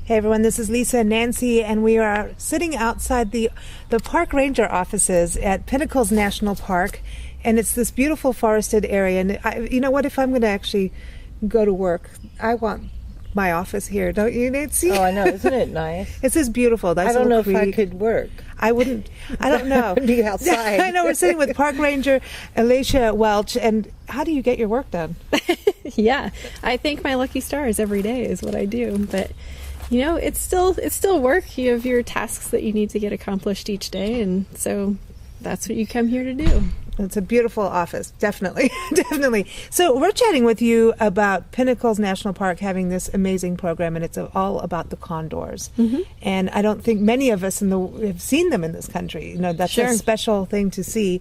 Hey everyone, this is Lisa and Nancy, and we are sitting outside the park ranger offices at Pinnacles National Park, and it's this beautiful forested area. And you know what? If I'm going to actually go to work, I want my office here, don't you, Nancy? Oh, I know. Isn't it nice? It's just beautiful. I don't know if I could work. I wouldn't. I don't know. Be outside. I know. We're sitting with Park Ranger Alacia Welch, and how do you get your work done? Yeah, I thank my lucky stars every day is what I do, but. You know, it's still work. You have your tasks that you need to get accomplished each day, and so that's what you come here to do. It's a beautiful office, definitely, definitely. So we're chatting with you about Pinnacles National Park having this amazing program, and it's all about the condors. Mm-hmm. And I don't think many of us have seen them in this country. You know, that's a special thing to see.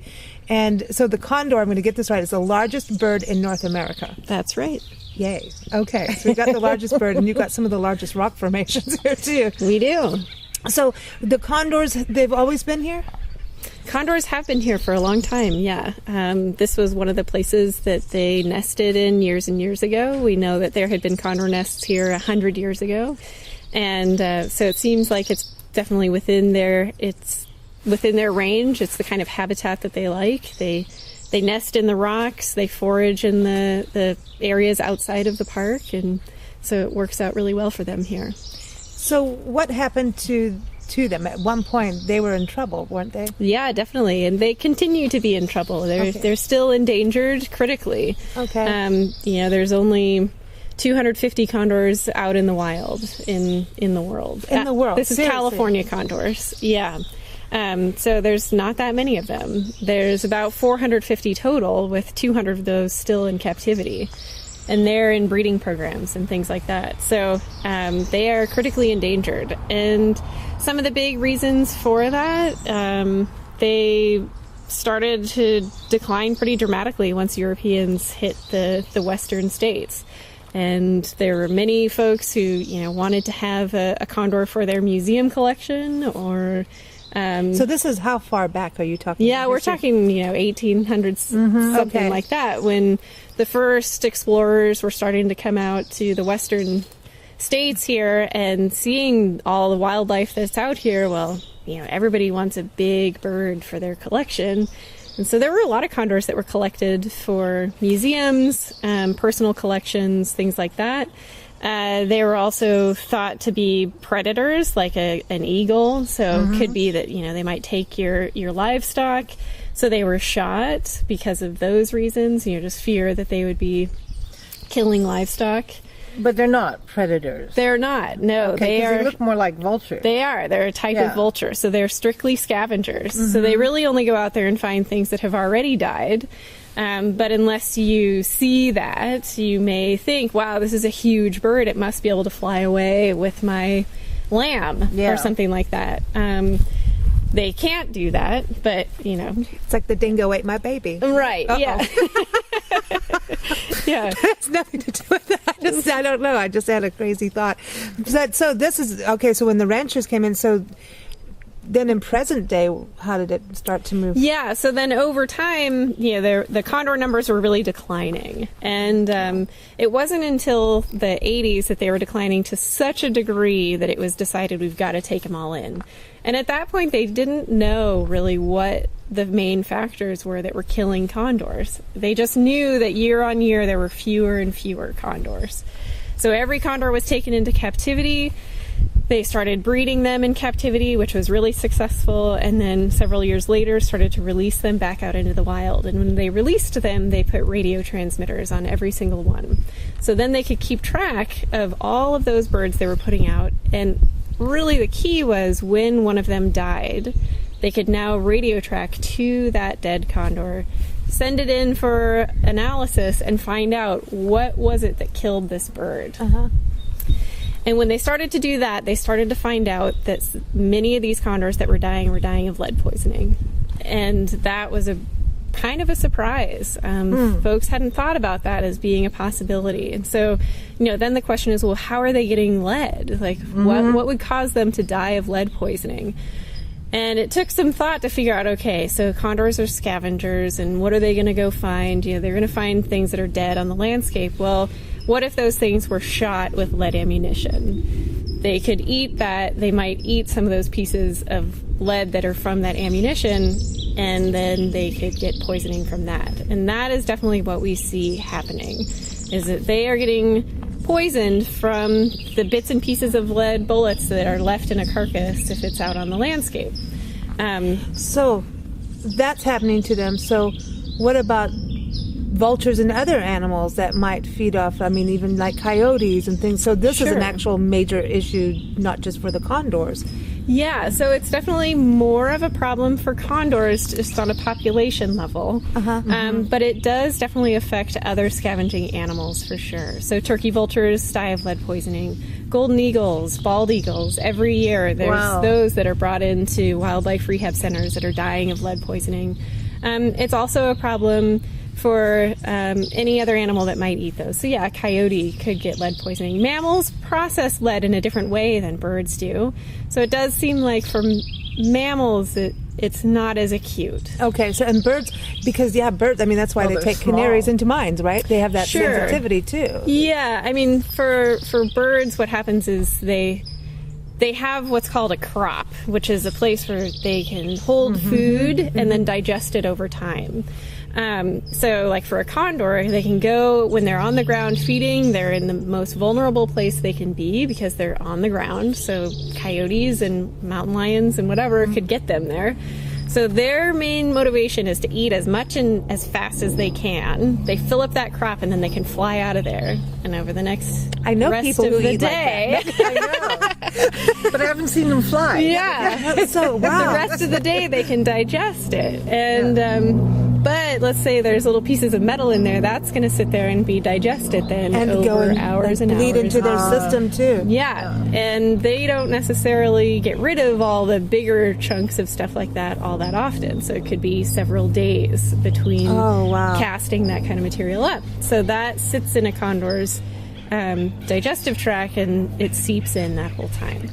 And so the condor, I'm going to get this right, is the largest bird in North America. That's right. Yay. Okay. So we've got the largest bird, and you've got some of the largest rock formations here, too. We do. So the condors, they've always been here? Condors have been here for a long time, yeah. This was one of the places that they nested in years and years ago. We know that there had been condor nests here 100 years ago. And so it seems like it's definitely within their range. It's the kind of habitat that they like. They nest in the rocks, they forage in the areas outside of the park, and so it works out really well for them here. So what happened to them? At one point, they were in trouble, weren't they? Yeah, definitely, and they continue to be in trouble. They're still endangered critically. Okay. You know, there's only 250 condors out in the wild in the world. In the world? This is California-condors, yeah. So there's not that many of them. There's about 450 total, with 200 of those still in captivity. And they're in breeding programs and things like that. So they are critically endangered. And some of the big reasons for that, they started to decline pretty dramatically once Europeans hit the western states. And there were many folks who, wanted to have a condor for their museum collection or... so this is how far back are you talking? Yeah, we're talking, 1800s, something like that, when the first explorers were starting to come out to the western states here and seeing all the wildlife that's out here. Well, everybody wants a big bird for their collection. And so there were a lot of condors that were collected for museums, personal collections, things like that. They were also thought to be predators, like an eagle. So it could be that, they might take your livestock. So they were shot because of those reasons, just fear that they would be killing livestock. But they're not predators. They're not. No, okay, they look more like vultures. They are. They're a type of vulture. So they're strictly scavengers. So they really only go out there and find things that have already died. But unless you see that, you may think, wow, this is a huge bird. It must be able to fly away with my lamb or something like that. They can't do that, but, It's like the dingo ate my baby. Right, yeah. Yeah. It's nothing to do with that. I don't know. I just had a crazy thought. So this is, okay, so when the ranchers came in, so... Then in present day, how did it start to move? Yeah, so then over time, the condor numbers were really declining. And it wasn't until the 80s that they were declining to such a degree that it was decided we've got to take them all in. And at that point, they didn't know really what the main factors were that were killing condors. They just knew that year on year there were fewer and fewer condors. So every condor was taken into captivity. They started breeding them in captivity, which was really successful, and then several years later started to release them back out into the wild. And when they released them, they put radio transmitters on every single one. So then they could keep track of all of those birds they were putting out. And really the key was when one of them died, they could now radio track to that dead condor, send it in for analysis, and find out what was it that killed this bird. And when they started to do that, they started to find out that many of these condors that were dying of lead poisoning. And that was a kind of a surprise. Folks hadn't thought about that as being a possibility. And so, then the question is, well, how are they getting lead? Like, what would cause them to die of lead poisoning? And it took some thought to figure out, okay, so condors are scavengers, and what are they going to go find? They're going to find things that are dead on the landscape. Well, what if those things were shot with lead ammunition? they could eat that. They might eat some of those pieces of lead that are from that ammunition, and then they could get poisoning from that. And that is definitely what we see happening, is that they are getting poisoned from the bits and pieces of lead bullets that are left in a carcass if it's out on the landscape. So that's happening to them. So what about vultures and other animals that might feed off, even like coyotes and things? So this is an actual major issue, not just for the condors. Yeah, so it's definitely more of a problem for condors just on a population level. But it does definitely affect other scavenging animals for sure. So turkey vultures die of lead poisoning. Golden eagles, bald eagles, every year there's those that are brought into wildlife rehab centers that are dying of lead poisoning. It's also a problem for any other animal that might eat those. So yeah, a coyote could get lead poisoning. Mammals process lead in a different way than birds do. So it does seem like for mammals it's not as acute. Okay, so and birds, because birds, that's why they take canaries into mines, right? They have that sensitivity too. Yeah, for birds what happens is they have what's called a crop, which is a place where they can hold food and then digest it over time. So like for a condor, they can go when they're on the ground feeding, they're in the most vulnerable place they can be because they're on the ground. So coyotes and mountain lions and whatever could get them there. So their main motivation is to eat as much and as fast as they can. They fill up that crop and then they can fly out of there. And over the next rest of the day, I know, but I haven't seen them fly. Yeah. So the rest of the day they can digest it. And but let's say there's little pieces of metal in there, that's going to sit there and be digested then and over go and hours and bleed hours. Into their system too. Yeah, and they don't necessarily get rid of all the bigger chunks of stuff like that all that often. So it could be several days between casting that kind of material up. So that sits in a condor's digestive tract and it seeps in that whole time.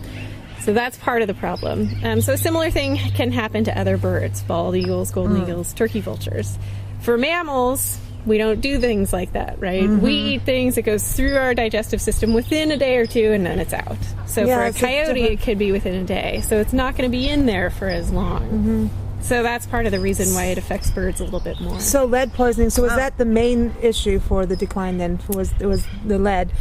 So that's part of the problem. So a similar thing can happen to other birds, bald eagles, golden eagles, turkey vultures. For mammals, we don't do things like that, right? We eat things that goes through our digestive system within a day or two and then it's out. So for a coyote, it could be within a day. So it's not going to be in there for as long. So that's part of the reason why it affects birds a little bit more. So lead poisoning, so was that the main issue for the decline then? It was the lead.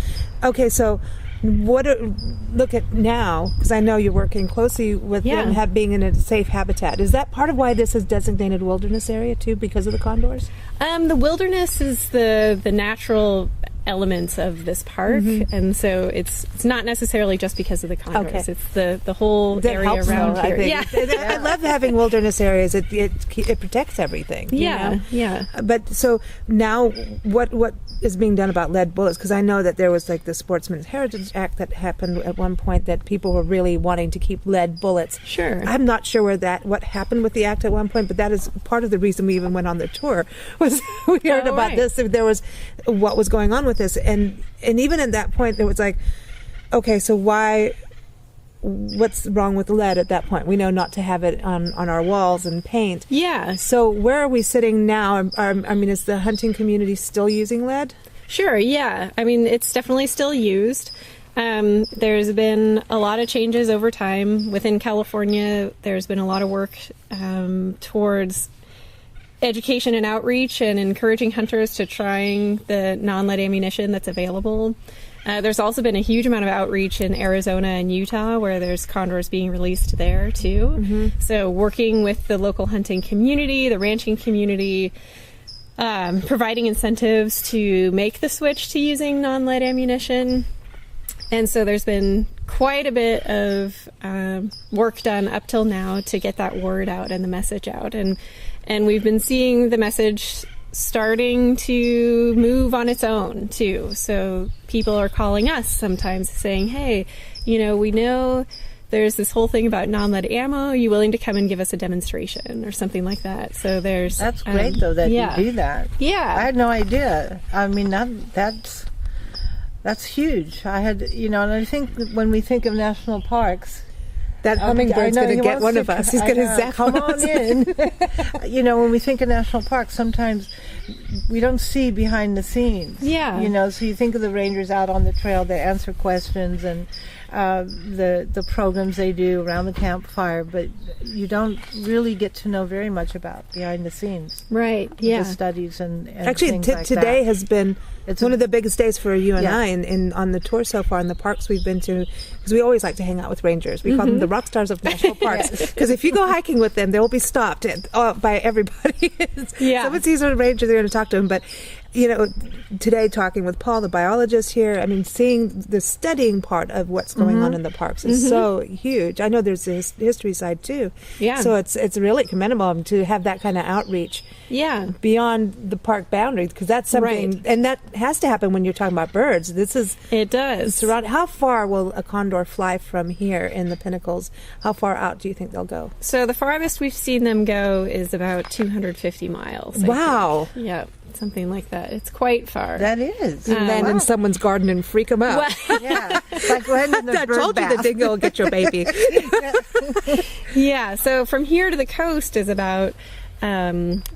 Okay, so look at now, because I know you're working closely with them being in a safe habitat. Is that part of why this is designated wilderness area too, because of the condors? The wilderness is the natural elements of this park, and so it's not necessarily just because of the condors. It's the whole area around here. I love having wilderness areas. It protects everything. But so now, what is being done about lead bullets? Because I know that there was like the Sportsman's Heritage Act that happened at one point that people were really wanting to keep lead bullets. Sure. I'm not sure what happened with the act at one point, but that is part of the reason we even went on the tour was we heard about this. There was what was going on with this, and even at that point, it was like, okay, so what's wrong with lead at that point? We know not to have it on our walls and paint. Yeah. So where are we sitting now? Is the hunting community still using lead? Sure, yeah. It's definitely still used. There's been a lot of changes over time. Within California, there's been a lot of work towards education and outreach and encouraging hunters to trying the non-lead ammunition that's available. There's also been a huge amount of outreach in Arizona and Utah where there's condors being released there too. So working with the local hunting community, the ranching community, providing incentives to make the switch to using non-lead ammunition. And so there's been quite a bit of work done up till now to get that word out and the message out. And we've been seeing the message starting to move on its own too. So people are calling us sometimes saying, hey, we know there's this whole thing about non-lead ammo. Are you willing to come and give us a demonstration or something like that? So that's great though that you do that. Yeah. I had no idea. That's huge. I had, and I think when we think of national parks, that hummingbird's going to get one of us. He's going to zap come on in. When we think of national parks, sometimes we don't see behind the scenes. Yeah. So you think of the rangers out on the trail, they answer questions, and the programs they do around the campfire, but you don't really get to know very much about behind the scenes. Right. Yeah. The studies and Actually, things like today that. has been It's one of the biggest days for you and Yeah. I in on the tour so far in the parks we've been to, because we always like to hang out with rangers. We call them the rock stars of national parks, because if you go hiking with them, they will be stopped by everybody. Yeah. Someone sees a ranger, they're going to talk to him. But today talking with Paul, the biologist here, I mean, seeing the studying part of what's going on in the parks is so huge. I know there's this history side too. Yeah. So it's really commendable to have that kind of outreach. Yeah. Beyond the park boundaries, because that's something, Right. and that has to happen when you're talking about birds. This is It does. surround. How far will a condor fly from here in the Pinnacles? How far out do you think they'll go? So the farthest we've seen them go is about 250 miles. I Wow. think. Yeah, something like that. It's quite far. That is. And land in someone's garden and freak them out. Well, Yeah. It's like going in the I bird told you the bath. dingo will get your baby. yeah, so from here to the coast is about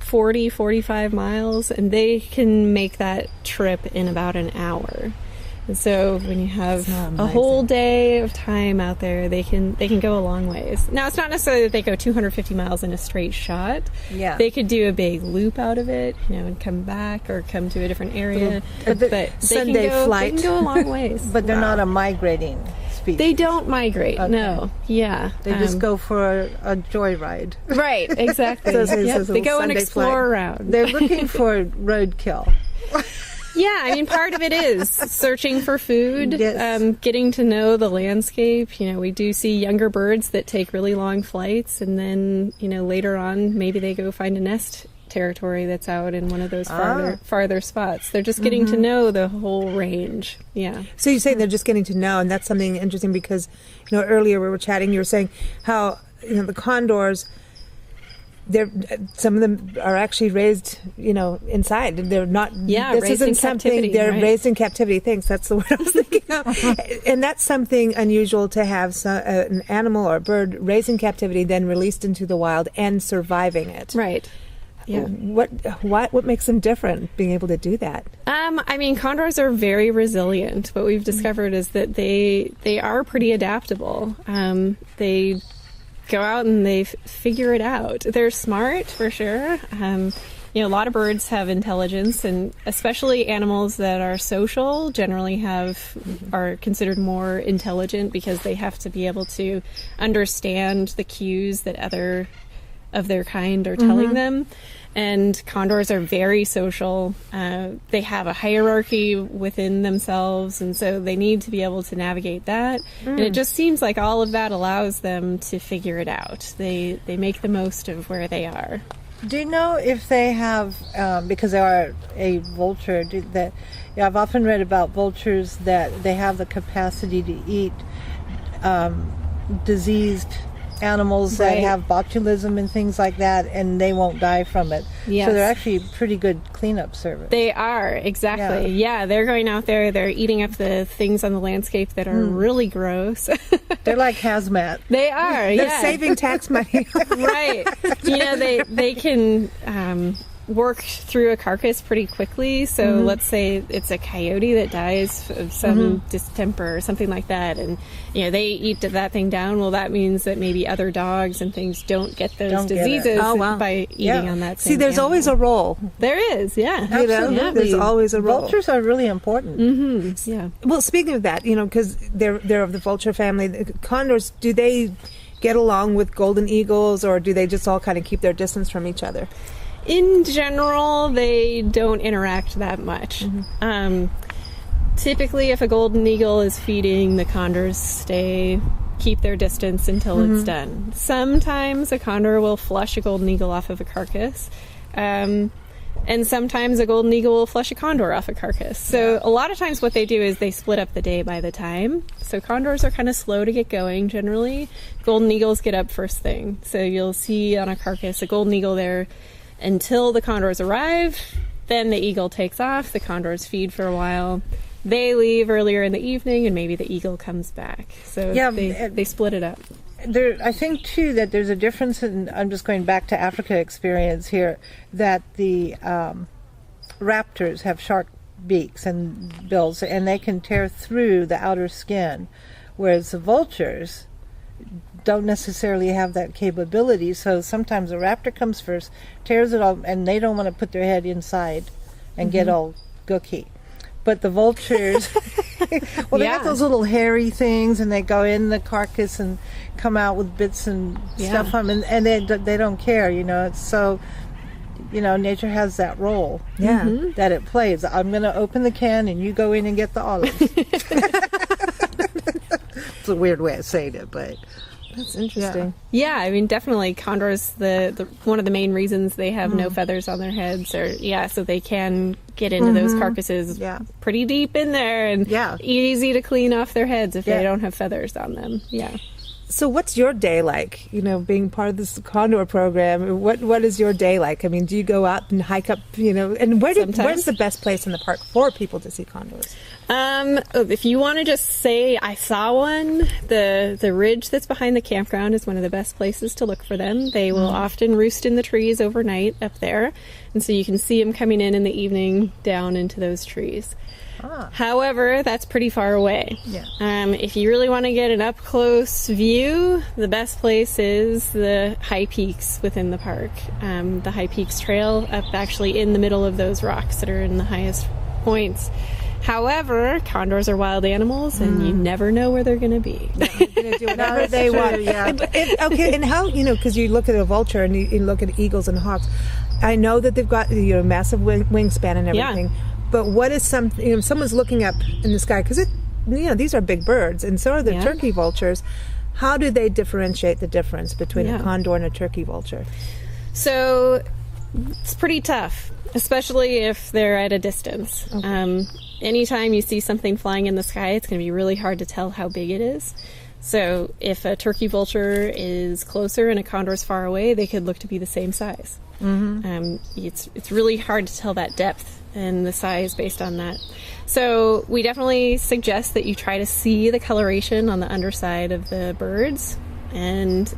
45 miles, and they can make that trip in about an hour. And so when you have a whole day of time out there, they can go a long ways. Now, it's not necessarily that they go 250 miles in a straight shot. Yeah. They could do a big loop out of it, and come back or come to a different area. But they Sunday can go, flight. They can go a long ways. But they're not a migrating species. They don't migrate. Okay. No. Yeah. They just go for a joyride. Right. Exactly. So it's a Yep, little they go and Sunday explore flight. around. They're looking for roadkill. Yeah, I mean, part of it is searching for food, Yes. getting to know the landscape. We do see younger birds that take really long flights, and then, later on, maybe they go find a nest territory that's out in one of those farther spots. They're just getting to know the whole range. Yeah. So you say they're just getting to know, and that's something interesting because, earlier we were chatting, you were saying how, the condors, some of them are actually raised, inside. They're not. Yeah, this raised isn't in something. captivity, They're right. raised in captivity. Thanks. That's the word I was thinking of. And that's something unusual to have an animal or a bird raised in captivity, then released into the wild and surviving it. Right. Yeah. What makes them different? Being able to do that. I mean, condors are very resilient. What we've discovered is that they are pretty adaptable. They go out and they figure it out. They're smart for sure. A lot of birds have intelligence, and especially animals that are social generally are considered more intelligent because they have to be able to understand the cues that other of their kind are telling them. And condors are very social. They have a hierarchy within themselves, and so they need to be able to navigate that. And it just seems like all of that allows them to figure it out. They make the most of where they are. Do you know if they have, because they are a vulture, I've often read about vultures that they have the capacity to eat diseased animals that Right. have botulism and things like that, and they won't die from it. Yes. So they're actually a pretty good cleanup service. They are, exactly. Yeah, they're going out there, they're eating up the things on the landscape that are really gross. They're like hazmat. They are, They're yeah. saving tax money. Right. They can work through a carcass pretty quickly. So let's say it's a coyote that dies of some distemper or something like that, and they eat that thing down. Well, that means that maybe other dogs and things don't get those Don't get it. diseases Oh, wow. by eating Yeah. on that same See, there's animal. always a role. There is, yeah. Absolutely. There's always a role. Vultures are really important. Yeah. Well, speaking of that, because they're of the vulture family, the condors, do they get along with golden eagles, or do they just all kind of keep their distance from each other? In general, they don't interact that much. Typically, if a golden eagle is feeding, the condors keep their distance until it's done. Sometimes a condor will flush a golden eagle off of a carcass. And sometimes a golden eagle will flush a condor off a carcass. So a lot of times what they do is they split up the day by the time. So condors are kind of slow to get going generally. Golden eagles get up first thing. So you'll see on a carcass a golden eagle there until the condors arrive. Then the eagle takes off. The condors feed for a while. They leave earlier in the evening, and maybe the eagle comes back. So they split it up. I think, too, that there's a difference in, I'm just going back to Africa experience here, that the raptors have sharp beaks and bills, and they can tear through the outer skin, whereas the vultures don't necessarily have that capability. So sometimes a raptor comes first, tears it all, and they don't want to put their head inside and get all gooky. But the vultures, well, they got those little hairy things, and they go in the carcass and come out with bits and stuff on them, and they don't care, you know. It's so, you know, nature has that role that it plays. I'm going to open the can, and you go in and get the olives. It's a weird way of saying it, but... That's interesting. Yeah, I mean, definitely condors, the one of the main reasons they have no feathers on their heads, or so they can get into those carcasses pretty deep in there, and easy to clean off their heads if they don't have feathers on them. Yeah. So what's your day like, you know, being part of this condor program? What is your day like? I mean, do you go out and hike up, you know, and where's the best place in the park for people to see condors? If you want to just say I saw one, the ridge that's behind the campground is one of the best places to look for them. They will often roost in the trees overnight up there, and so you can see them coming in the evening down into those trees. However, that's pretty far away. If you really want to get an up-close view, the best place is the high peaks within the park. The High Peaks Trail up actually in the middle of those rocks that are in the highest points. However, condors are wild animals, and you never know where they're going to be. They're going to do whatever they want. Okay, and how, you know, because you look at a vulture and you look at eagles and hawks, I know that they've got, you know, massive wingspan and everything. But what is something, you know, someone's looking up in the sky, because, you know, these are big birds, and so are the turkey vultures. How do they differentiate the difference between a condor and a turkey vulture? So it's pretty tough, especially if they're at a distance. Anytime you see something flying in the sky, it's going to be really hard to tell how big it is. So if a turkey vulture is closer and a condor is far away, they could look to be the same size. It's really hard to tell that depth and the size based on that. So we definitely suggest that you try to see the coloration on the underside of the birds. And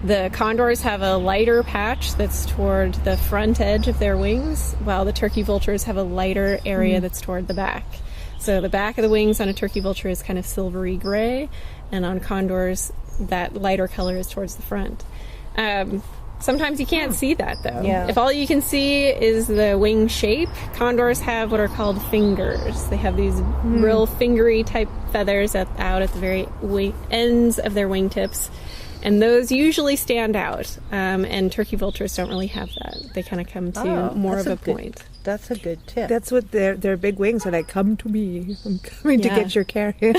the condors have a lighter patch that's toward the front edge of their wings, while the turkey vultures have a lighter area that's toward the back. So the back of the wings on a turkey vulture is kind of silvery gray, and on condors, that lighter color is towards the front. Sometimes you can't see that, though. If all you can see is the wing shape, condors have what are called fingers. They have these real fingery type feathers out at the very ends of their wingtips, and those usually stand out. And turkey vultures don't really have that. They kind of come to more of a point. That's a good tip. That's what their big wings are like. Come to me. I'm coming to get your carrion.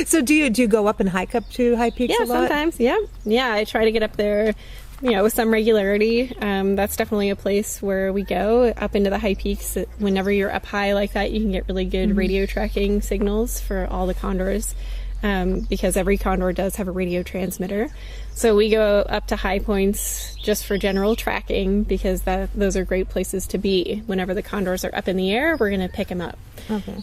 So do you go up and hike up to High Peaks a lot? Sometimes. Yeah. I try to get up there, you know, with some regularity. That's definitely a place where we go up into the High Peaks. Whenever you're up high like that, you can get really good radio tracking signals for all the condors. Because every condor does have a radio transmitter. So we go up to high points just for general tracking, because those are great places to be. Whenever the condors are up in the air, we're going to pick them up.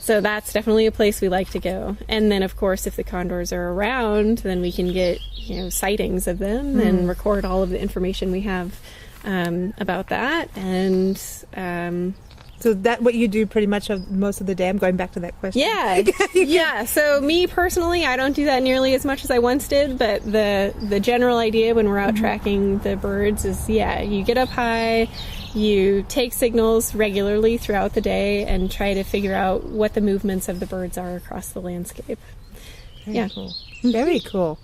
So that's definitely a place we like to go. And then, of course, if the condors are around, then we can get, you know, sightings of them and record all of the information we have about that. And so that what you do pretty much most of the day? I'm going back to that question. Yeah. So me personally, I don't do that nearly as much as I once did, but the general idea when we're out tracking the birds is, you get up high, you take signals regularly throughout the day and try to figure out what the movements of the birds are across the landscape. Very cool. Very cool.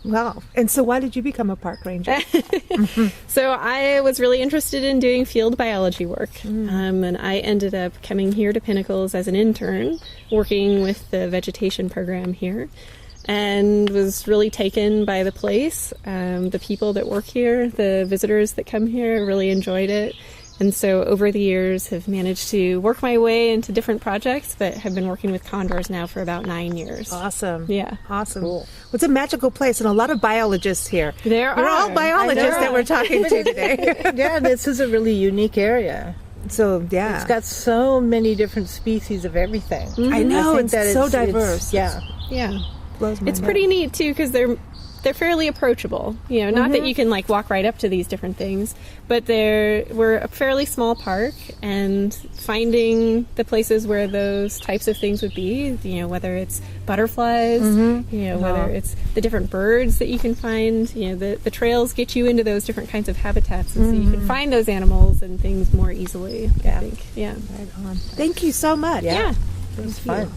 Wow. And so why did you become a park ranger? So I was really interested in doing field biology work. And I ended up coming here to Pinnacles as an intern, working with the vegetation program here, and was really taken by the place. The people that work here, the visitors that come here, really enjoyed it. And so over the years have managed to work my way into different projects, but have been working with condors now for about 9 years. Awesome. Yeah. Awesome. Cool. Well, it's a magical place, and a lot of biologists here. We're all biologists that we're talking to today. This is a really unique area. So, It's got so many different species of everything. I know, it's so diverse. Yeah. Blows my It's mind. pretty neat, too, because they're they're fairly approachable. Not that you can like walk right up to these different things, but we're a fairly small park, and finding the places where those types of things would be, whether it's butterflies, whether it's the different birds that you can find, the trails get you into those different kinds of habitats, and so you can find those animals and things more easily, I think. Yeah. Right on. Thank you so much. Yeah. It was fun.